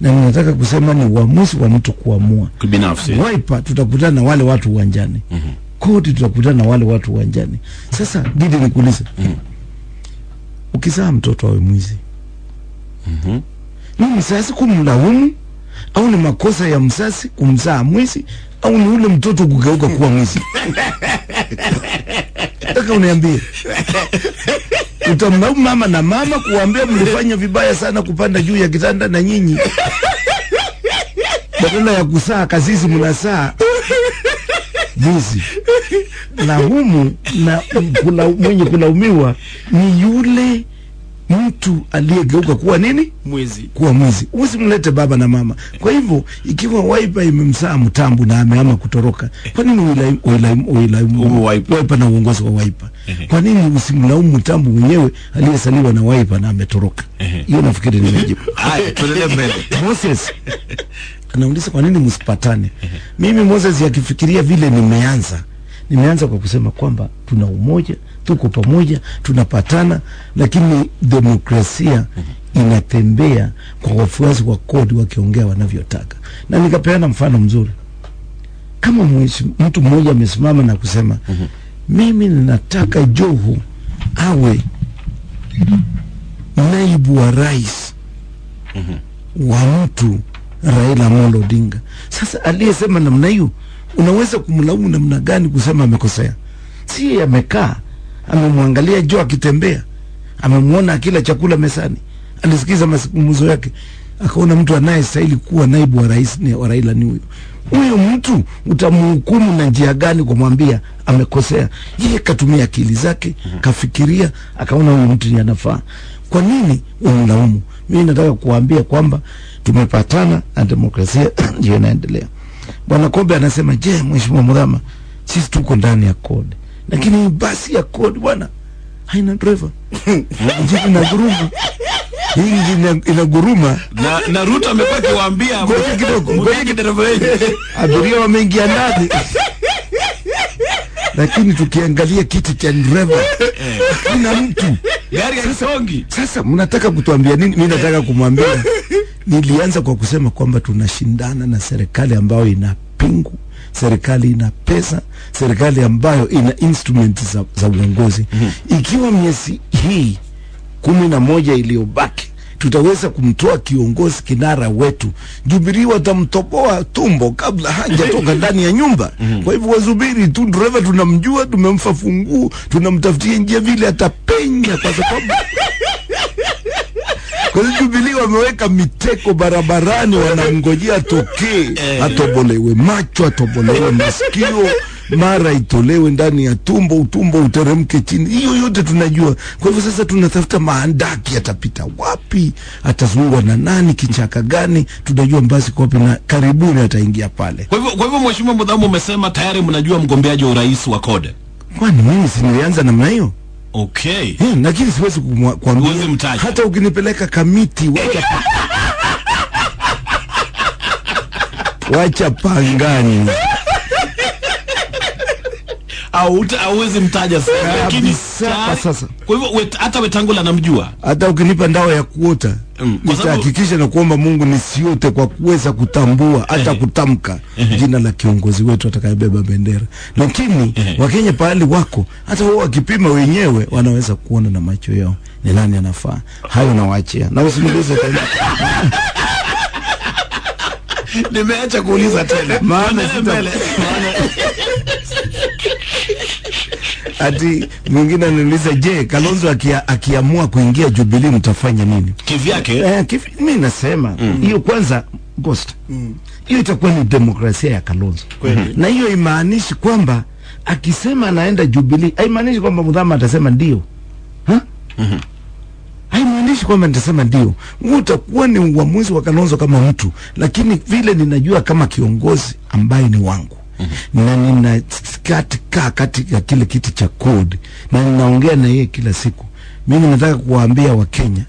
na ninataka kusema ni uamuzi wa mtu kuamua kibinafsi. Wiper tutakutana na wale watu uwanjani. Kodi tutakutana na wale watu uwanjani. Sasa Gidi nikuulize. Ukizaa mtoto awe mwizi. Ni mzazi kumlaumu au ni makosa ya mzazi kumzaa mwizi au ni ule mtoto kugeuka kuwa mwizi? Nataka uniambie. Utamlaumu mama na mama kuambia mlifanya vibaya sana kupanda juu ya kitanda na nyinyi badala ya kusaa kazizi mnasaa mwizi. Na humu na mwenye kulaumiwa ni yule mtu aliyegeuka kuwa nini? Mwizi. Kuwa mwizi. Usimlete baba na mama. Kwa hivyo ikiwa Wiper imemsaa Mtambu na ameama kutoroka, kwa nini Wiper na uongozi wa Wiper? Kwa nini usimlaumu Mtambu mwenyewe aliyesaliwa na Wiper na ametoka? Hiyo nafikiri nimejibu. Haya, tuendelee mbele. Moses anauliza kwa nini msipatane? Mimi Moses yakifikiria vile nimeanza kwa kusema kwamba tuna umoja, tuko pamoja, tunapatana, lakini demokrasia inatembea kwa wafuasi wa kodi wakiongea wanavyotaka. Na nikapeana mfano mzuri. Kama mtu mmoja amesimama na kusema mimi ninataka Joho awe naibu wa rais wa mtu Raila Amolo Odinga. Sasa aliyesema namna hiyo unaweza kumlaumu namna gani kusema amekosea? Si amekaa, amemwangalia Joho akitembea, amemwona akila chakula mesani, alisikiza mazungumzo yake, akaona mtu anayestahili kuwa naibu wa rais ni wa Raila ni huyo. Huyo mtu utamhukumu na njia gani kumwambia amekosea? Yeye katumia akili zake, kafikiria, akaona huyo mtu ni anafaa. Kwa nini umlaumu? Mimi nataka kuambia kwamba tumepatana na demokrasia ndio inaendelea. Bwana Kobe anasema, "Je, Mheshimiwa Mudhama, sisi tuko ndani ya kodi. Lakini basi ya kodi bwana haina driver." Ndio inaguruma. Hii inaguruma. Na Ruto amekuwa akiwaambia ngoja kidogo, dereva wenyewe. Abiria wameingia ndani. Lakini tukiangalia kiti cha driver hakuna mtu. Gari haisongi. Sasa mnataka kutuambia nini? Mimi nataka kumwambia nilianza kwa kusema kwamba tunashindana na serikali ambayo ina pingu, serikali ina pesa, serikali ambayo ina instruments za uongozi. Ikiwa miezi hii 11 iliyobaki tutaweza kumtoa kiongozi kinara wetu, Jubilee watamtoboa tumbo kabla hajatoka ndani ya nyumba. Kwa hivyo wazubiri tu, driver tunamjua, tumemfa funguo, tunamtafutia njia vile atapenya, kwa sababu kwa hiyo Jubilee wameweka miteko barabarani, wanamngojea atokee, atobolewe macho, atobolewe masikio, mara itolewe ndani ya tumbo, utumbo uteremke chini. Hiyo yote tunajua. Kwa hivyo sasa tunatafuta maandaki, atapita wapi, atazungwa na nani, kichaka gani, tunajua mbasi kwa wapi, na karibuni ataingia pale. Kwa hivyo Mheshimiwa Mudhama, umesema tayari mnajua mgombeaji wa urais wa kode. Kwani mimi si nilianza namna hiyo? Okay. Lakini siwezi kuambia. Hata ukinipeleka kamiti wacha pangani. Hauwezi mtaja sasa, lakini sasa. Kwa hivyo hata Wetangula namjua. Hata ukinipa ndawa ya kuota, nitahakikisha na kuomba Mungu nisiote kwa kuweza kutambua hata kutamka jina la kiongozi wetu atakayebeba bendera. Lakini Wakenya pahali wako, hata wao wakipima wenyewe wanaweza kuona na macho yao ni nani anafaa. Hayo nawaachia. Na usiniulize tena. Nimeacha kuuliza tena. Maana ati mwingine ananiuliza, "Je, Kalonzo akiamua kuingia Jubilee mtafanya nini?" Kivyake? Mimi nasema hiyo kwanza Ghost. Hiyo itakuwa ni demokrasia ya Kalonzo. Na hiyo imaanishi kwamba akisema anaenda Jubilee, haimaanishi kwamba Mudhama atasema ndio. Haimaanishi kwamba nitasema ndio. Utakuwa ni uamuzi wa Kalonzo kama mtu, lakini vile ninajua kama kiongozi ambaye ni wangu. Na nina katika kile kiti cha kodi, na ninaongea na yeye kila siku. Mimi nataka kuwaambia Wakenya,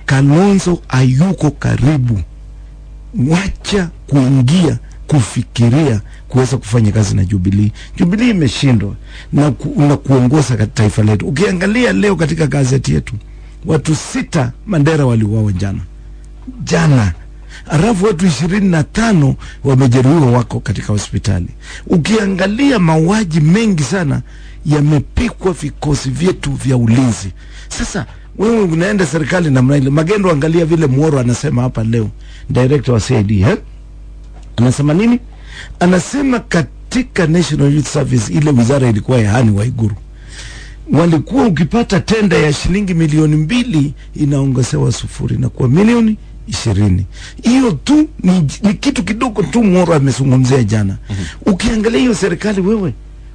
Kalonzo hayuko karibu. Wacha kuingia kufikiria kuweza kufanya kazi na Jubilee. Jubilee imeshindwa na kuongoza katika taifa letu. Ukiangalia leo katika gazeti yetu, watu 6 Mandera waliuawa jana. Alafu watu 25 wamejeruhiwa wako katika hospitali. Ukiangalia mauaji mengi sana yamepikwa vikosi vyetu vya ulinzi. Sasa wewe unaenda serikali namna ile. Magendo, angalia vile Muoro anasema hapa leo, director wa CID, anasema nini? Anasema katika National Youth Service, ile wizara ilikuwa ya Hani Waiguru, walikuwa ukipata tenda ya shilingi milioni 2 inaongezewa 0 na kwa milioni 20. Hiyo tu ni kitu kidogo tu Muoro amezungumzia jana. Ukiangalia hiyo serikali, wewe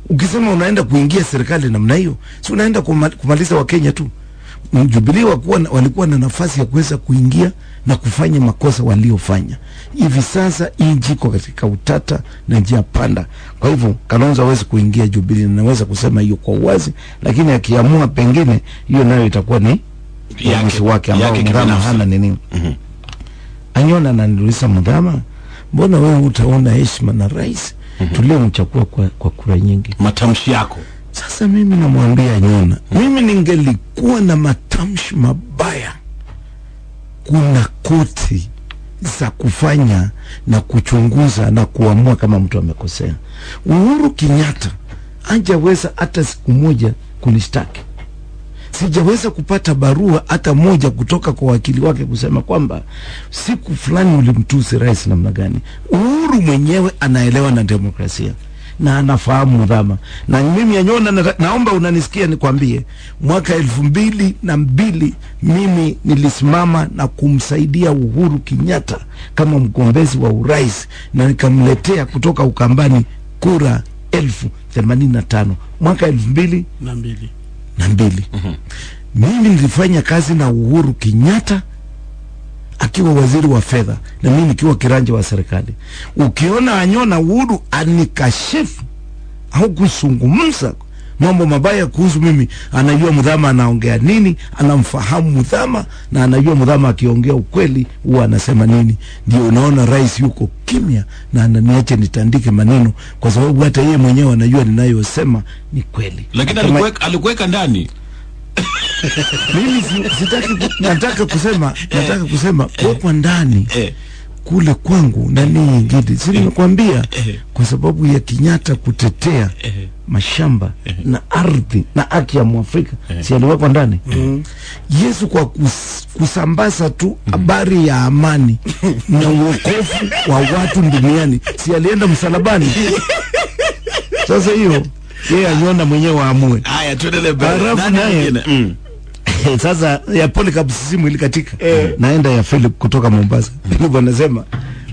ukisema unaenda kuingia serikali namna hiyo, si unaenda kumaliza Wakenya tu. Jubilee walikuwa na nafasi ya kuweza kuingia na kufanya makosa waliofanya. Hivi sasa nchi iko katika utata na njia panda. Kwa hivyo Kalonzo hawezi kuingia Jubilee, na naweza kusema hiyo kwa uwazi, lakini akiamua pengine hiyo nayo itakuwa ni uamuzi wake ambao Mudhama hana nini. Anyona ananiuliza, Mudhama, mbona wewe utaona heshima na rais tuliomchagua kwa kura nyingi? Matamshi yako. Sasa mimi namwambia Anyona, mimi ningelikuwa na matamshi mabaya, kuna koti za kufanya na kuchunguza na kuamua kama mtu amekosea. Uhuru Kenyatta hajaweza hata siku moja kunishtaki. Sijaweza kupata barua hata moja kutoka kwa wakili wake kusema kwamba siku fulani ulimtusi rais namna gani. Uhuru mwenyewe anaelewa na demokrasia na anafahamu Mudhama. Na mimi Anyona, naomba unanisikia nikwambie, mwaka 2002 mimi nilisimama na kumsaidia Uhuru Kenyatta kama mgombezi wa urais, na nikamletea kutoka Ukambani kura 1085 mwaka 2002. Mimi nilifanya kazi na Uhuru Kenyatta akiwa waziri wa fedha na mimi nikiwa kiranja wa serikali. Ukiona Anyona Uhuru anikashifu au kuzungumza mambo mabaya kuhusu mimi, anajua Mudhama anaongea nini, anamfahamu Mudhama na anajua Mudhama akiongea ukweli huwa anasema nini. Ndio unaona rais yuko kimya na ananiacha nitandike maneno, kwa sababu hata yeye mwenyewe anajua ninayosema ni kweli. Lakini alikuweka ndani. Mimi nataka kusema kwa ndani kule kwangu na nini ngidi. Si nimekwambia kwa sababu ya Kenyatta kutetea mashamba na ardhi na haki ya Mwafrika, si aliwekwa ndani. Yesu kwa kusambaza tu habari ya amani na wokovu wa watu duniani, si alienda msalabani? Sasa hiyo yeye Anyona mwenyewe aamue. Haya, tuendelee mbele. Sasa ya Polycarp simu ilikatika. Naenda ya Philip kutoka Mombasa. Philip anasema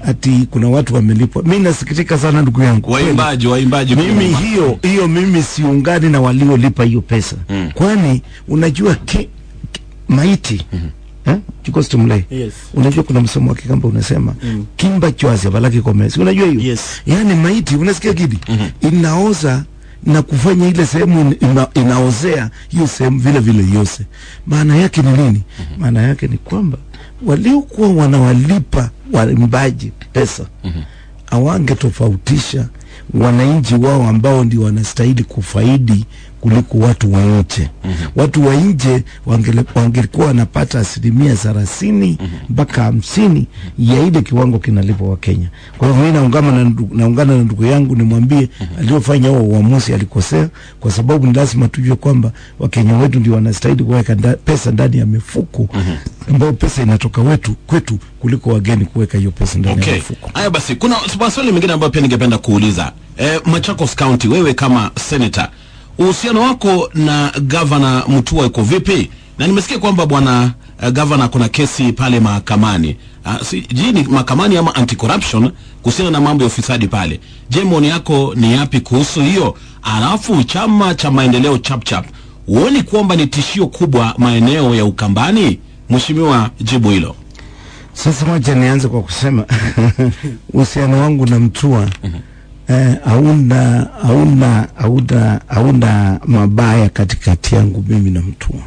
ati kuna watu wamelipwa. Mimi nasikitika sana ndugu yangu. Waimbaji. Mimi hiyo mimi siungani na waliolipa hiyo pesa. Kwani unajua maiti chiko stimulate. Yes. Unajua kuna msomo wa Kikamba unasema kimba chwazi balaki komesi. Unajua hiyo? Yes. Yaani maiti unasikia Gidi inaoza na kufanya ile sehemu inaozea hiyo sehemu vile yose. Maana yake ni nini? Maana yake ni kwamba waliokuwa wanawalipa waimbaji pesa awange tofautisha wananchi wao ambao ndio wanastahili kufaidi kuliko watu wa nje. Watu wa nje wangelikuwa wanapata 30% mpaka 50 ya ile kiwango kinalipwa wa Kenya. Kwa hivyo mimi naungana na ndugu yangu nimwambie aliyofanya huo uamuzi alikosea, kwa sababu ni lazima tujue kwamba Wakenya wetu ndio wanastahili kuweka pesa ndani ya mifuko ambayo pesa inatoka kwetu kuliko wageni kuweka hiyo pesa ndani ya mifuko. Haya basi, kuna swali mengine ambayo pia ningependa kuuliza. Machakos County, wewe kama senator, uhusiano wako na Governor Mutua iko vipi? Na nimesikia kwamba bwana governor kuna kesi pale mahakamani. Ni mahakamani ama anti-corruption kuhusiana na mambo ya ufisadi pale. Je, maoni yako ni yapi kuhusu hiyo? Alafu chama cha maendeleo chap huoni kwamba ni tishio kubwa maeneo ya Ukambani? Mheshimiwa, jibu hilo. Sasa moja nianze kwa kusema uhusiano wangu na Mutua hauna mabaya katikati yangu mimi na Mutua.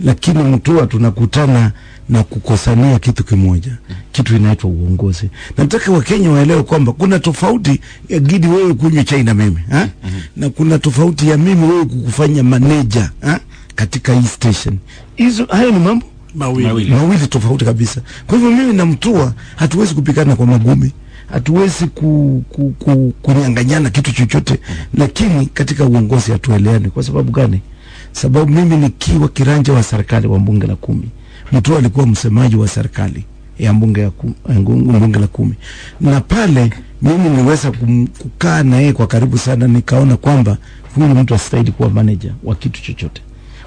Lakini Mutua tunakutana na kukosania kitu kimoja, kitu inaitwa uongozi. Nataka Wakenya waelewe kwamba kuna tofauti ya Gidi wewe kunywa chai na mimi na kuna tofauti ya mimi wewe kukufanya manager katika hii station. Hayo ni mambo mawili tofauti kabisa. Kwa hivyo mimi na Mutua hatuwezi kupigana kwa magumi, hatuwezi kunyang'anyana kitu chochote, lakini katika uongozi hatueleani. Kwa sababu gani? Sababu mimi nikiwa kiranja wa serikali wa bunge la 10, Mutua alikuwa msemaji wa serikali ya bunge la 10, na pale mimi niweza kukaa na yeye kwa karibu sana, nikaona kwamba huyu mtu astahili kuwa manager wa kitu chochote,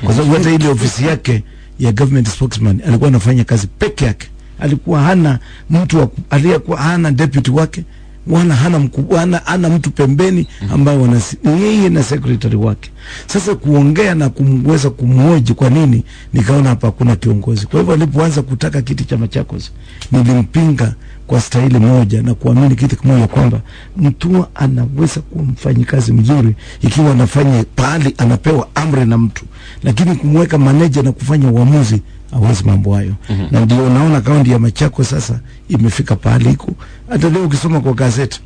kwa sababu hata ile ofisi yake ya government spokesman alikuwa anafanya kazi peke yake, alikuwa hana mtu aliyekuwa hana deputy wake, wala hana mkubwa, hana mtu pembeni ambaye yeye na secretary wake. Sasa kuongea na kumweza kumhoji kwa nini, nikaona hapa hakuna kiongozi. Kwa hivyo alipoanza kutaka kiti cha Machakos, nilimpinga kwa staili moja na kuamini kitu kimoja, kwamba Mutua anaweza kuwa mfanyikazi mzuri ikiwa anafanya pahali anapewa amri na mtu, lakini kumweka manager na kufanya uamuzi hawezi mambo hayo. Na ndio naona kaunti ya Machakos sasa imefika pahali iko. Hata leo ukisoma kwa gazeti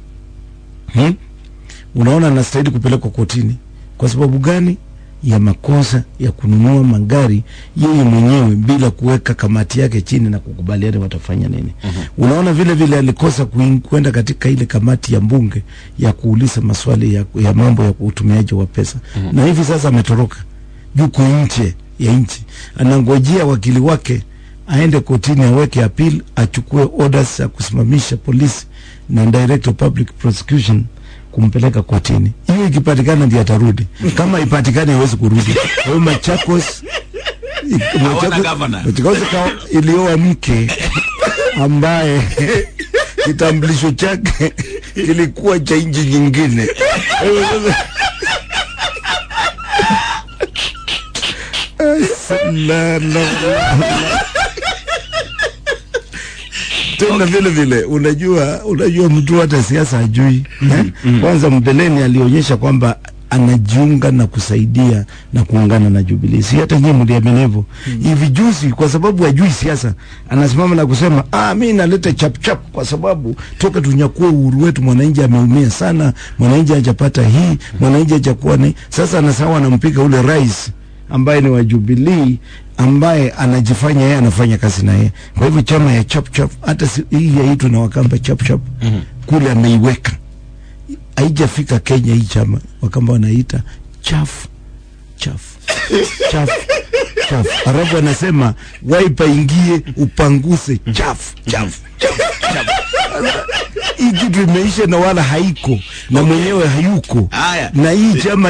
unaona anastahili kupelekwa kotini. Kwa sababu gani? Ya makosa ya kununua magari yeye mwenyewe bila kuweka kamati yake chini na kukubaliana watafanya nini. Unaona vile alikosa kwenda katika ile kamati ya bunge ya kuuliza maswali ya mambo ya utumiaji wa pesa. Na hivi sasa ametoroka, yuko nje ya nchi, anangojea wakili wake aende kotini, aweke appeal, achukue orders ya kusimamisha polisi na director of public prosecution kumpeleka kotini. Hiyo ikipatikana ndiye atarudi. Kama ipatikane hawezi kurudi. Kwa hiyo Machakos ilioa mke ambaye kitambulisho chake kilikuwa cha nchi nyingine. Tena vile unajua mtu hata siasa hajui. Kwanza mbeleni alionyesha kwamba anajiunga na kusaidia na kuungana na Jubilee. Si hata nyinyi mliamenevo hivi juzi, kwa sababu hajui siasa, anasimama na kusema mimi naleta chap kwa sababu toka tunyakue uhuru wetu mwananchi ameumia sana, mwananchi hajapata hii, mwananchi hajakuwa ni. Sasa anasawa anampiga ule rais ambaye ni wa Jubilee, ambaye anajifanya yeye anafanya kazi na yeye. Kwa hivyo chama ya chap hata hii yaitwa na Wakamba chap kule ameiweka, haijafika Kenya hii chama. Wakamba wanaita chaf. Arabu anasema waipa ingie upanguse chaf. Hii kitu imeisha na wala haiko na mwenyewe hayuko. Na hii chama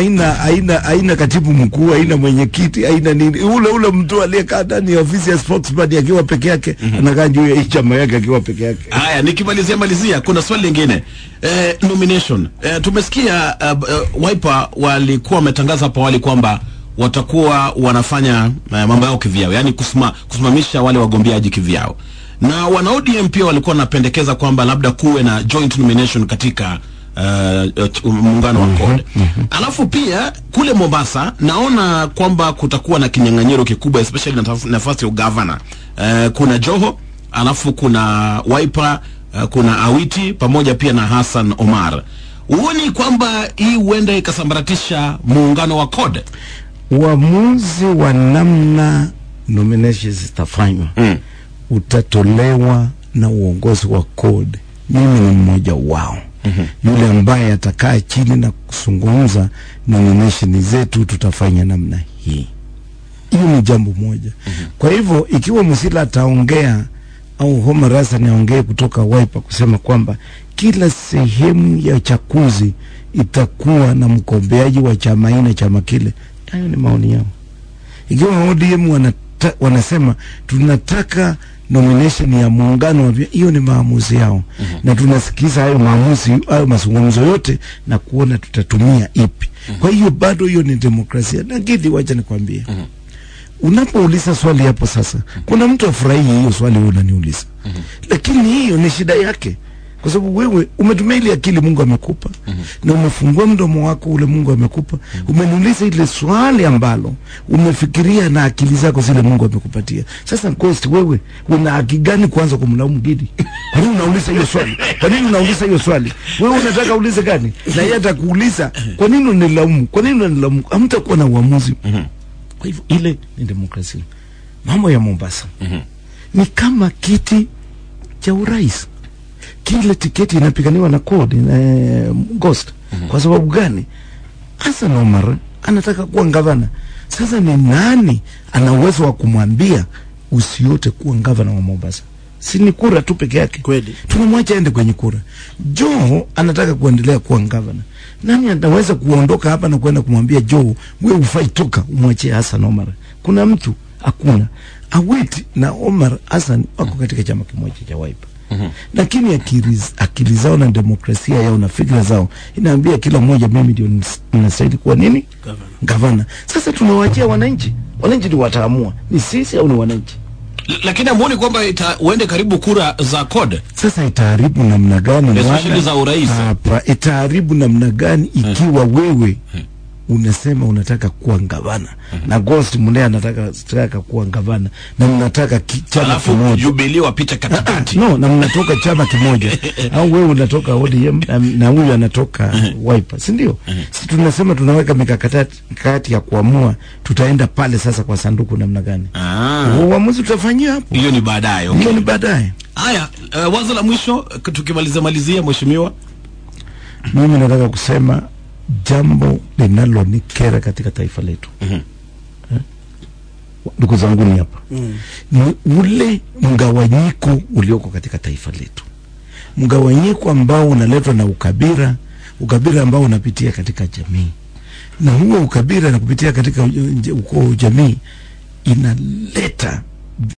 haina katibu mkuu, haina mwenyekiti, haina nini. Ule mtu aliyekaa ndani ya ofisi ya spokesman akiwa peke yake, anakaa juu ya hii chama yake akiwa peke yake. Nikimalizia kuna swali lingine. Nomination. Tumesikia Wiper walikuwa wametangaza hapo awali kwamba watakuwa wanafanya mambo yao kivyao, yani kusimamisha wale wagombeaji kivyao. Na wana ODM pia walikuwa wanapendekeza kwamba labda kuwe na joint nomination katika muungano wa CORD. Alafu pia kule Mombasa naona kwamba kutakuwa na kinyang'anyiro kikubwa, especially na nafasi ya governor. Kuna Joho, alafu kuna Wiper, kuna Awiti pamoja pia na Hassan Omar. Uoni kwamba hii huenda ikasambaratisha muungano wa CORD? Uamuzi wa namna nominations zitafanywa utatolewa na uongozi wa CORD. Mimi ni mmoja wao. Yule ambaye atakaa chini na kuzungumza nomination zetu tutafanya namna hii. Hiyo ni jambo moja. Kwa hivyo ikiwa Musila ataongea au Homa Hassan aongee kutoka Wiper kusema kwamba kila sehemu ya uchaguzi itakuwa na mgombeaji wa chama hili na chama kile, hayo ni maoni yao. Ikiwa ODM wanasema tunataka nomination ya muungano, hiyo ni maamuzi yao. Na tunasikiza hayo maamuzi, hayo mazungumzo yote na kuona tutatumia ipi. Kwa hiyo bado hiyo ni demokrasia. Na Gidi, wacha nikwambie, unapouliza swali hapo sasa, kuna mtu afurahi hiyo swali unaniuliza. Lakini hiyo ni shida yake. Kwa sababu wewe umetumia ile akili Mungu amekupa, na umefungua mdomo wako ule Mungu amekupa, umeniuliza ile swali ambalo umefikiria na akili zako zile Mungu amekupatia. Sasa Coast, wewe una haki gani kwanza kumlaumu Gidi? Kwa nini unauliza hiyo swali? Kwa nini unauliza hiyo swali? Wewe unataka ulize gani? Na yeye atakuuliza kwa nini unilaumu? Kwa nini unilaumu? Hamtakuwa na uamuzi. Kwa hivyo ile ni demokrasia. mambo ya Mombasa ni kama kiti cha urais. Kile tiketi inapiganiwa na CORD Ghost. Kwa sababu gani? Hassan Omar anataka kuwa gavana. Sasa ni nani ana uwezo wa kumwambia usiote kuwa gavana wa Mombasa? Si ni kura tu peke yake. Kweli. Tunamwacha aende kwenye kura. Joe anataka kuendelea kuwa gavana. Nani anaweza kuondoka hapa na kwenda kumwambia Joe, wewe ufai toka, umwachie Hassan Omar? Kuna mtu? Hakuna. Awiti na Omar Hassan wako katika chama kimoja cha Wiper. Lakini akili zao na demokrasia yao na fikra zao inaambia kila mmoja, mimi ndio ninastahili kuwa nini? Gavana. Sasa tunawachia wananchi. Wananchi ndio wataamua ni sisi au ni wananchi. Lakini amuoni kwamba uende karibu kura za CORD? Sasa itaharibu namna gani? Especially za urais. Itaharibu namna gani ikiwa wewe unasema unataka kuwa gavana na Ghost Mulee anataka kuwa gavana na mnataka chama kimoja, Jubilee wapita katikati? No, na mnatoka chama kimoja. Au wewe unatoka ODM na huyu anatoka Wiper, si ndio? Si tunasema tunaweka mikakati ya kuamua tutaenda pale sasa kwa sanduku namna gani. Uamuzi tutafanyia hapo. Hiyo ni baadaye. Hiyo ni baadaye. Haya, wazo la mwisho tukimalizia mheshimiwa. Mimi nataka kusema jambo linalonikera katika taifa letu. Ndugu zangu ni hapa. Ni ule mgawanyiko ulioko katika taifa letu. Mgawanyiko ambao unaletwa na ukabila ambao unapitia katika jamii. Na huo ukabila na kupitia katika jamii inaleta